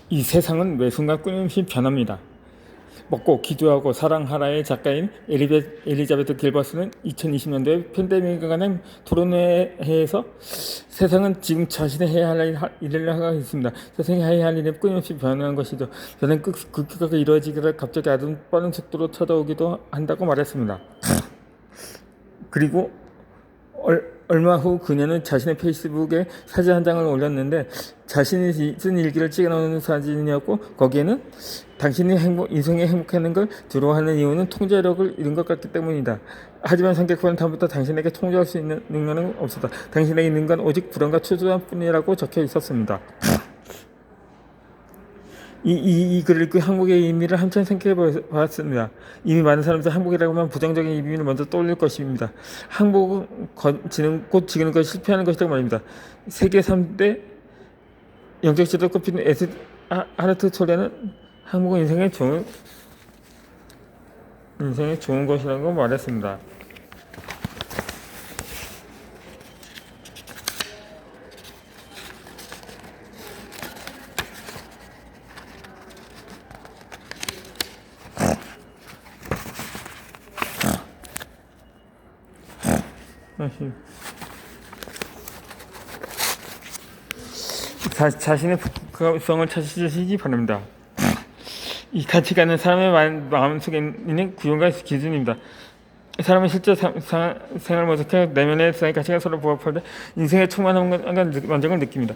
이 세상은 매 순간 끊임없이 변합니다. 먹고 기도하고 사랑하라의 작가인 엘리자베트 길버스는 2020년도에 팬데믹에 관한 토론회에서 세상은 지금 자신이 해야 할 일을 하고 있습니다. 세상이 해야 할 일은 끊임없이 변하는 것이죠. 변화는 급격하게 이루어지기를 갑자기 아주 빠른 속도로 찾아오기도 한다고 말했습니다. 그리고 얼마 후 그녀는 자신의 페이스북에 사진 한 장을 올렸는데 자신이 쓴 일기를 찍어놓은 사진이었고 거기에는 당신이 인생에 행복하는 걸 두려워하는 이유는 통제력을 잃은 것 같기 때문이다. 하지만 성격과는 다음부터 당신에게 통제할 수 있는 능력은 없었다. 당신에게 있는 건 오직 불안과 초조함 뿐이라고 적혀 있었습니다. 이 글을 읽고 항복의 의미를 한참 생각해 봤습니다. 이미 많은 사람들이 항복이라고 하면 부정적인 의미를 먼저 떠올릴 것입니다. 항복은 곧 지는 것이 실패하는 것이라고 말입니다. 세계 3대 영적 지도로 꼽히는 아르트 톨레는 항복은 인생에 좋은 것이라고 말했습니다. 자신의 복합성을 찾으시기 바랍니다. 이 가치관은 사람의 마음속에 있는 구현과 기준입니다. 사람은 실제 생활 모습과 내면의 가치가 서로 부합할 때 인생의 충만한 만족을 느낍니다.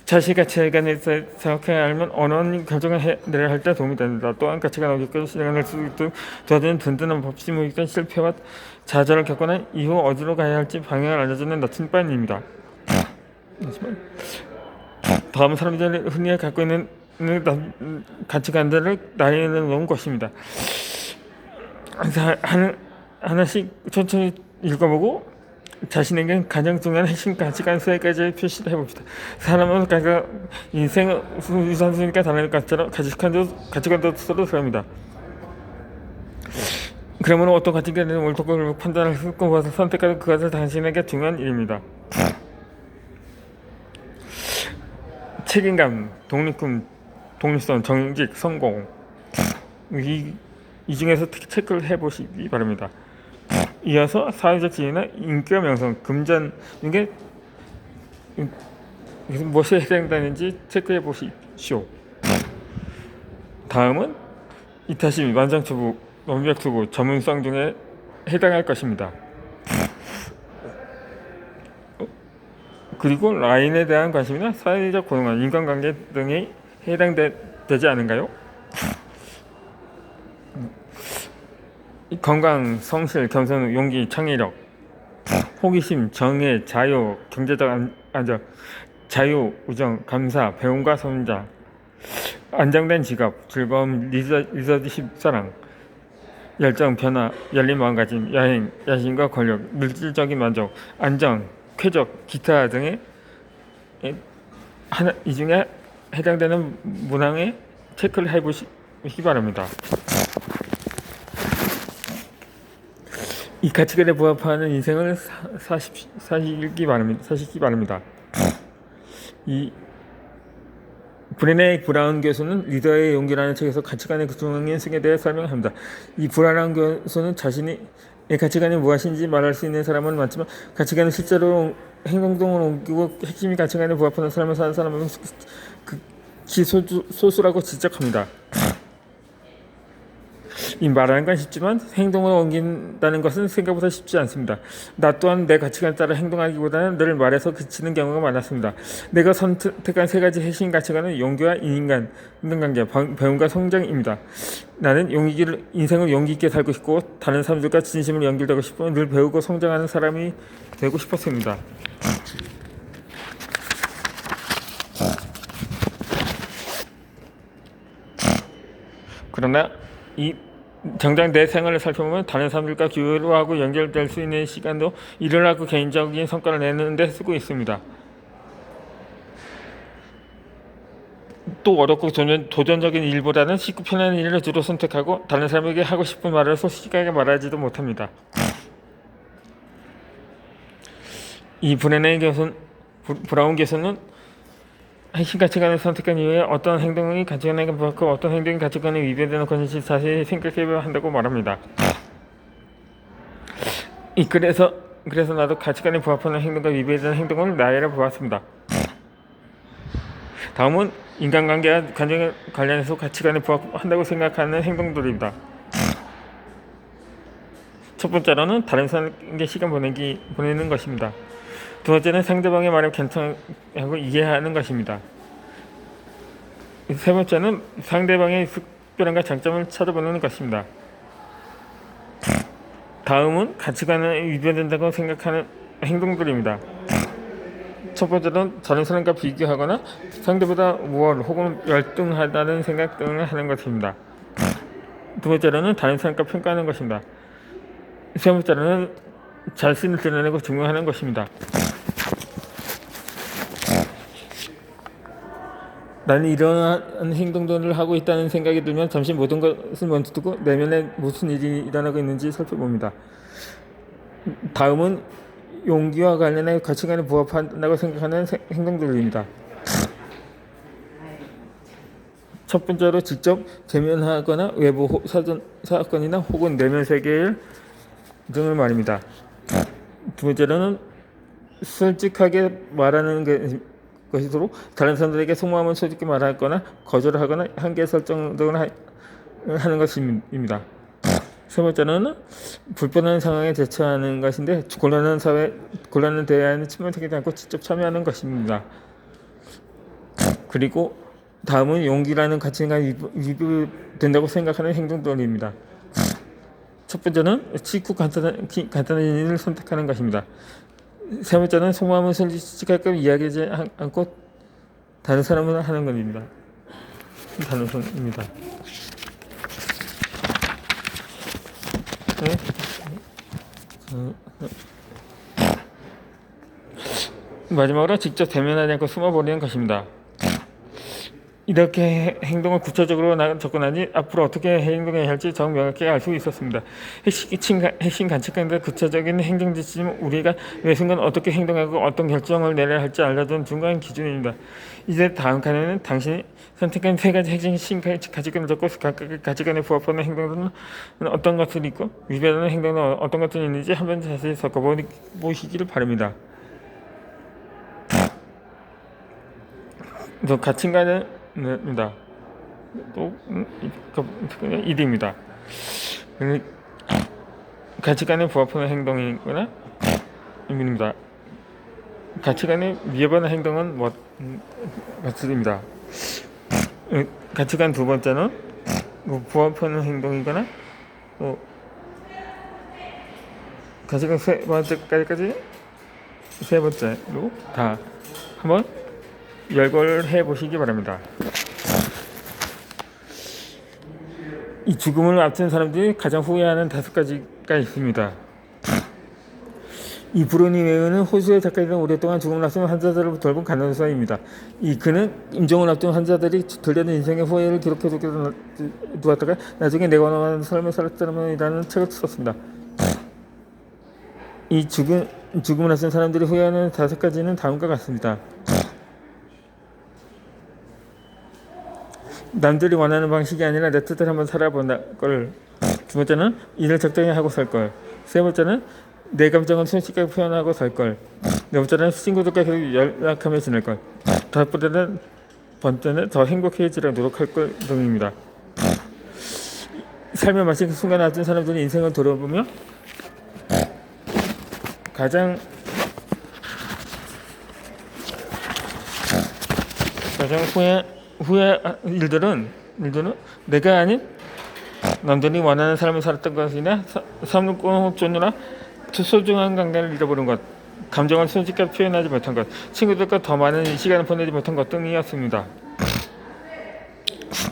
자신의 가치관에 정확하게 알면 어느 결정을 내려야 할 때 도움이 됩니다. 또한 가치관 어디까지 실행할 수 있도록 도와주는 든든한 법칙무익한 실패와 좌절을 겪고 난 이후 어디로 가야 할지 방향을 알려주는 나침반입니다. 다음 사람들이 흔히 갖고 있는 가치관들을 나열해 놓은 것입니다. 하나씩 천천히 읽어보고 자신에게 가장 중요한 핵심 가치관 3가지를 표시를 해봅시다. 사람은 각각 인생의 우선순위가 다른 것처럼 가치관도 서로 다릅니다. 그러므로 어떤 가치관이 옳고 판단을 듣고 봐서 선택하는 그것은 당신에게 중요한 일입니다. 책임감, 독립성, 정직, 성공 이 중에서 체크를 해보시기 바랍니다. 이어서 사회적 지위나 인기와 명성, 금전 이게 무엇에 해당되는지 체크해 보십시오. 다음은 이타심, 완성투구, 완벽투구, 전문성 등에 해당할 것입니다. 그리고 라인에 대한 관심이나 사회적 고용관, 인간관계 등에 해당되지 않은가요? 건강, 성실, 겸손, 용기, 창의력, 호기심, 정의, 자유, 경제적 안정, 자유, 우정, 감사, 배움과 성장, 안정된 직업, 즐거움, 리더십, 사랑, 열정, 변화, 열린 마음가짐, 여행, 야심과 권력, 물질적인 만족, 안정, 쾌적, 기타 등의 이 중에 해당되는 문항에 체크를 해보시기 바랍니다. 이 가치관에 부합하는 인생을 사시기 바랍니다. 이 브레네 브라운 교수는 리더의 용기라는 책에서 가치관의 중요성에 대해 설명합니다. 이 브라운 교수는 자신의 가치관이 무엇인지 말할 수 있는 사람은 많지만 가치관은 실제로 행동으로 옮기고 핵심이 가치관에 부합하는 삶을 사는 사람은 소수라고 지적합니다. 이 말하는 건 쉽지만 행동으로 옮긴다는 것은 생각보다 쉽지 않습니다. 나 또한 내 가치관에 따라 행동하기보다는 늘 말에서 그치는 경우가 많았습니다. 내가 선택한 3가지 핵심 가치관은 용기와 인간관계, 배움과 성장입니다. 나는 인생을 용기 있게 살고 싶고 다른 사람들과 진심으로 연결되고 싶고 늘 배우고 성장하는 사람이 되고 싶었습니다. 그러나 정작 내 생활을 살펴보면 다른 사람들과 교류하고 연결될 수 있는 시간도 일을 하고 개인적인 성과를 내는 데 쓰고 있습니다. 또 어렵고 도전적인 일보다는 쉽고 편한 일을 주로 선택하고 다른 사람에게 하고 싶은 말을 솔직하게 말하지도 못합니다. 이 브라운 교수는 핵심 가치관을 선택한 이후에 어떤 행동이 가치관에 부합하고 어떤 행동이 가치관에 위배되는 것인지 자세히 생각해야 한다고 말합니다. 그래서 나도 가치관에 부합하는 행동과 위배되는 행동을 나열해 보았습니다. 다음은 인간관계와 관계에 관련해서 가치관에 부합한다고 생각하는 행동들입니다. 첫 번째로는 다른 사람에게 시간 보내는 것입니다. 두 번째는 상대방의 말을 괜찮고 이해하는 것입니다. 세 번째는 상대방의 특별함과 장점을 찾아보는 것입니다. 다음은 가치관에 위배된다고 생각하는 행동들입니다. 첫 번째는 다른 사람과 비교하거나 상대보다 우월 혹은 열등하다는 생각 등을 하는 것입니다. 두 번째로는 다른 사람과 평가하는 것입니다. 세 번째로는 자신을 드러내고 증명하는 것입니다. 나는 이러한 행동들을 하고 있다는 생각이 들면 잠시 모든 것을 멈추고 내면에 무슨 일이 일어나고 있는지 살펴봅니다. 다음은 용기와 관련해 가치관에 부합한다고 생각하는 행동들입니다. 첫 번째로 직접 대면하거나 외부 사건이나 혹은 내면 세계 등을 말입니다. 두 번째로는 솔직하게 말하는 것이도록 다른 사람들에게 속마음을 솔직히 말하거나 거절하거나 한계 설정 등을 하는 것입니다. 세 번째는 불편한 상황에 대처하는 것인데 곤란한 대화에는 침묵하지 않고 직접 참여하는 것입니다. 그리고 다음은 용기라는 가치가 위배된다고 생각하는 행동들입니다. 첫 번째는 쉽고 간단한 일을 선택하는 것입니다. 세 번째는 속마음을 솔직하게 이야기하지 않고 다른 사람을 하는 것입니다. 단어입니다. 네. 마지막으로 직접 대면하지 않고 숨어버리는 것입니다. 이렇게 행동을 구체적으로 접근하니 앞으로 어떻게 행동해야 할지 정명하게 알 수 있었습니다. 핵심 가치관과 구체적인 행동 지침은 우리가 매 순간 어떻게 행동하고 어떤 결정을 내려야 할지 알려준 중간 기준입니다. 이제 다음 칸에는 당신이 선택한 세 가지 핵심 가치관을 적고 각각의 가치관에 부합하는 행동들은 어떤 것들이 있고 위배되는 행동은 어떤 것들이 있는지 한번 자세히 섞어보시기를 바랍니다. 가치관은 입니다. 또 1위입니다. 가치관에 부합하는 행동이거나 입니다. 가치관에 위협하는 행동은 것들입니다. 가치관 두 번째는 부합하는 행동이거나 가치관 세 번째로 다 한번 열거해 보시기 바랍니다. 이 죽음을 앞둔 사람들이 가장 후회하는 5가지가 있습니다. 이 브루니 웨어는 호주의 작가이던 오랫동안 죽음을 앞둔 환자들을 돌본 간호사입니다. 그는 임종을 앞둔 환자들이 들려는 인생의 후회를 기록해 두었다가 나중에 내가 원하는 삶을 살았다면이라는 책을 썼습니다. 이 죽음을 앞둔 사람들이 후회하는 5가지는 다음과 같습니다. 남들이 원하는 방식이 아니라 내 뜻을 한번 살아본다 걸. 두 번째는 일을 적당히 하고 살 걸. 세 번째는 내 감정을 솔직하게 표현하고 살 걸. 네 번째는 친구들과 계속 연락하며 지낼 걸. 다섯 번째는 더 행복해지려 노력할 걸 등입니다. 삶을 마친 그 순간 앞둔 사람들이 인생을 돌아보며 가장 후회 일들은 내가 아닌 남들이 원하는 삶을 살았던 것이나 삶을 쫓느라 소중한 관계를 잃어버린 것, 감정을 솔직하게 표현하지 못한 것, 친구들과 더 많은 시간을 보내지 못한 것 등이었습니다.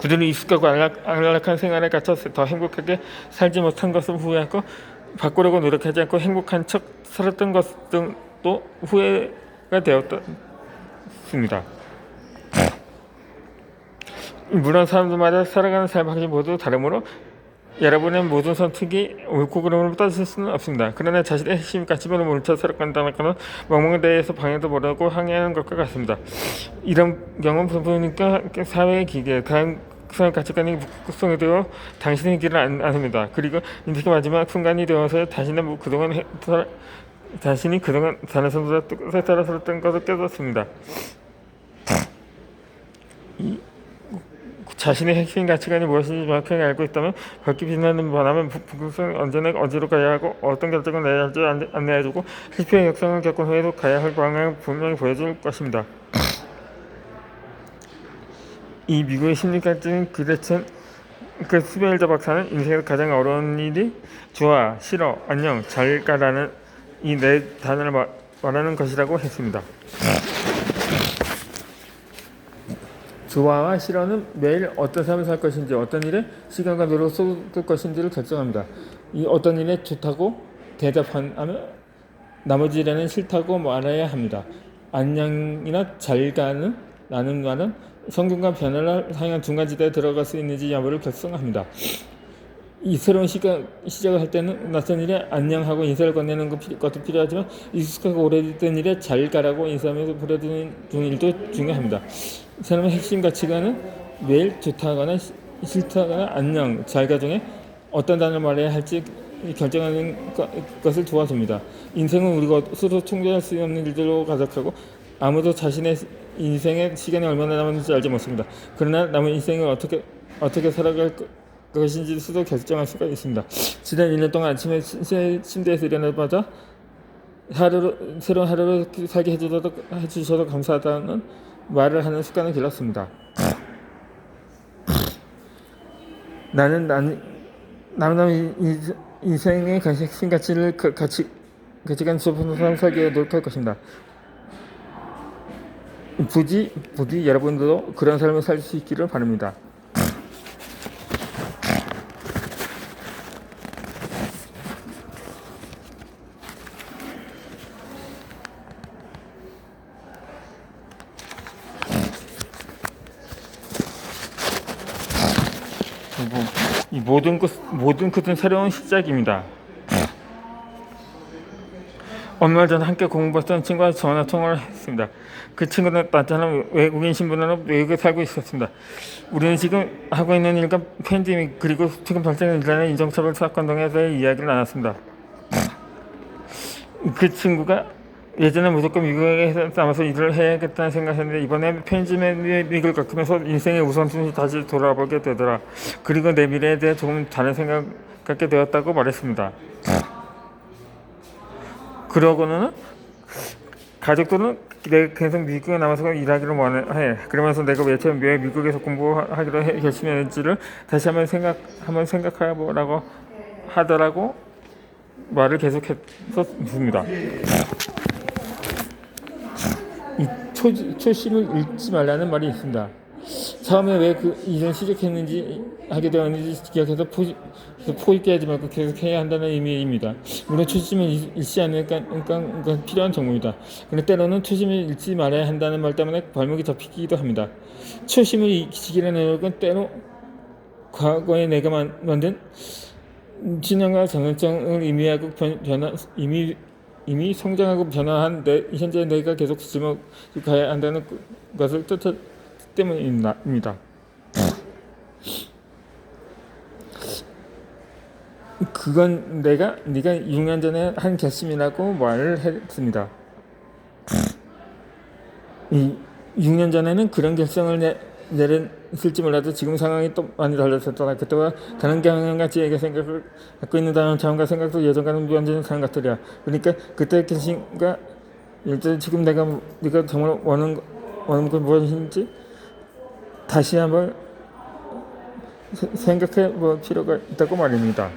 그들이 익숙하고 안락한 생활에 갇혀 더 행복하게 살지 못한 것을 후회하고 바꾸려고 노력하지 않고 행복한 척 살았던 것 등도 후회가 되었습니다. 물론 사람들마다 살아가는 삶 방식이 모두 다르므로 여러분의 모든 선택이 옳고 그름으로 따질 수는 없습니다. 그러나 자신의 핵심 가치관을 모른 채 살아간다는 것은 멍멍에 대해서 방해도 모르고 항의하는 것과 같습니다. 이런 경험 보니까 사회의 기계, 다양한 가치관이 북극성이 되어 당신의 길을 안습니다. 그리고 인생의 마지막 순간이 되어서 자신이 그동안 살아서던 뜻에 따라 살았던 것을 깨닫습니다. 자신의 핵심 가치관이 무엇인지 정확하게 알고 있다면 밝게 빛나는 바람은 북극성은 언제나 어디로 가야 하고 어떤 결정을 내야 할지 안내해주고 실패의 역성을 겪은 후에도 가야 할 방향을 분명히 보여줄 것입니다. 이 미국의 심리학자인 그 스벨저 박사는 인생에서 가장 어려운 일이 좋아, 싫어, 안녕, 잘 가라는 이 네 단어를 말하는 것이라고 했습니다. 좋아와 싫어는 매일 어떤 삶을 살 것인지 어떤 일에 시간과 노력을 쏟을 것인지를 결정합니다. 이 어떤 일에 좋다고 대답하면 나머지 일에는 싫다고 말해야 합니다. 안녕이나 잘 가는 라는 말은 성공과 변화를 향한 중간지대에 들어갈 수 있는지 여부를 결정합니다. 이 새로운 시작을 할 때는 낯선 일에 안녕하고 인사를 건네는 것도 필요하지만 익숙하고 오래된 일에 잘 가라고 인사하면서 부려드는 일도 중요합니다. 사람의 핵심 가치관은 매일 좋다거나 싫다거나 안녕, 잘 가 중에 어떤 단어를 말해야 할지 결정하는 것을 도와줍니다. 인생은 우리가 스스로 통제할 수 없는 일들로 가득하고 아무도 자신의 인생의 시간이 얼마나 남았는지 알지 못합니다. 그러나 남은 인생을 어떻게 살아갈 것인지 스스로 결정할 수가 있습니다. 지난 1년 동안 아침에 침대에서 일어나자마자 새로운 하루를 살게 해주셔서 감사하다는 말을 하는 습관을 길렀습니다. 나는 남은 인생의 핵심 가치관 수업으로 살게 노력할 것입니다. 부디 여러분들도 그런 삶을 살 수 있기를 바랍니다. 이 모든 것은 새로운 시작입니다. 얼마 전 함께 공부했던 친구와 전화 통화를 했습니다. 그 친구는 나타난 외국인 신분으로 외국에 살고 있었습니다. 우리는 지금 하고 있는 일과 팬데믹 그리고 지금 발생한 일련의 인종차별 사건 등에 대해 이야기를 나눴습니다. 그 친구가 예전에 무조건 미국에 남아서 일을 해야겠다는 생각했는데 이번에 팬데믹을 겪으면서 인생의 우선순위 다시 돌아보게 되더라. 그리고 내 미래에 대해 조금 다른 생각 갖게 되었다고 말했습니다. 그러고는 가족들은 내가 계속 미국에 남아서 일하기를 원해. 그러면서 내가 왜 미국에서 공부하기로 결심했는지를 다시 한번 생각해보라고 하더라고 말을 계속했습니다. 이 초심을 잃지 말라는 말이 있습니다. 처음에 왜 그 일을 시작했는지 하게 되었는지 기억해서 포기하지 말고 계속해야 한다는 의미입니다. 물론 초심을 잃지 않으니까 필요한 정보입니다. 그런데 때로는 초심을 잃지 말아야 한다는 말 때문에 발목이 잡히기도 합니다. 초심을 잊기라는 노력은 때로 과거에 내가 만든 신앙과 정체성을 의미하고 이미 성장하고 변화한 현재 내가 계속 지금 가야 한다는 것을 뜻하기 때문입니다. 그건 네가 6년 전에 한 결심이라고 말을 했습니다. 이 6년 전에는 그런 결정을 내렸을지 몰라도 지금 상황이 또 많이 달라졌더라. 그때와 다른 경험같이 얘기 생각을 갖고 있는 다음과 생각도 예전과는 무관한 다른 것들이야. 그러니까 그때 결심과 지금 네가 정말 원하는 건 무엇인지 다시 한번 생각해 볼 필요가 있다고 말입니다.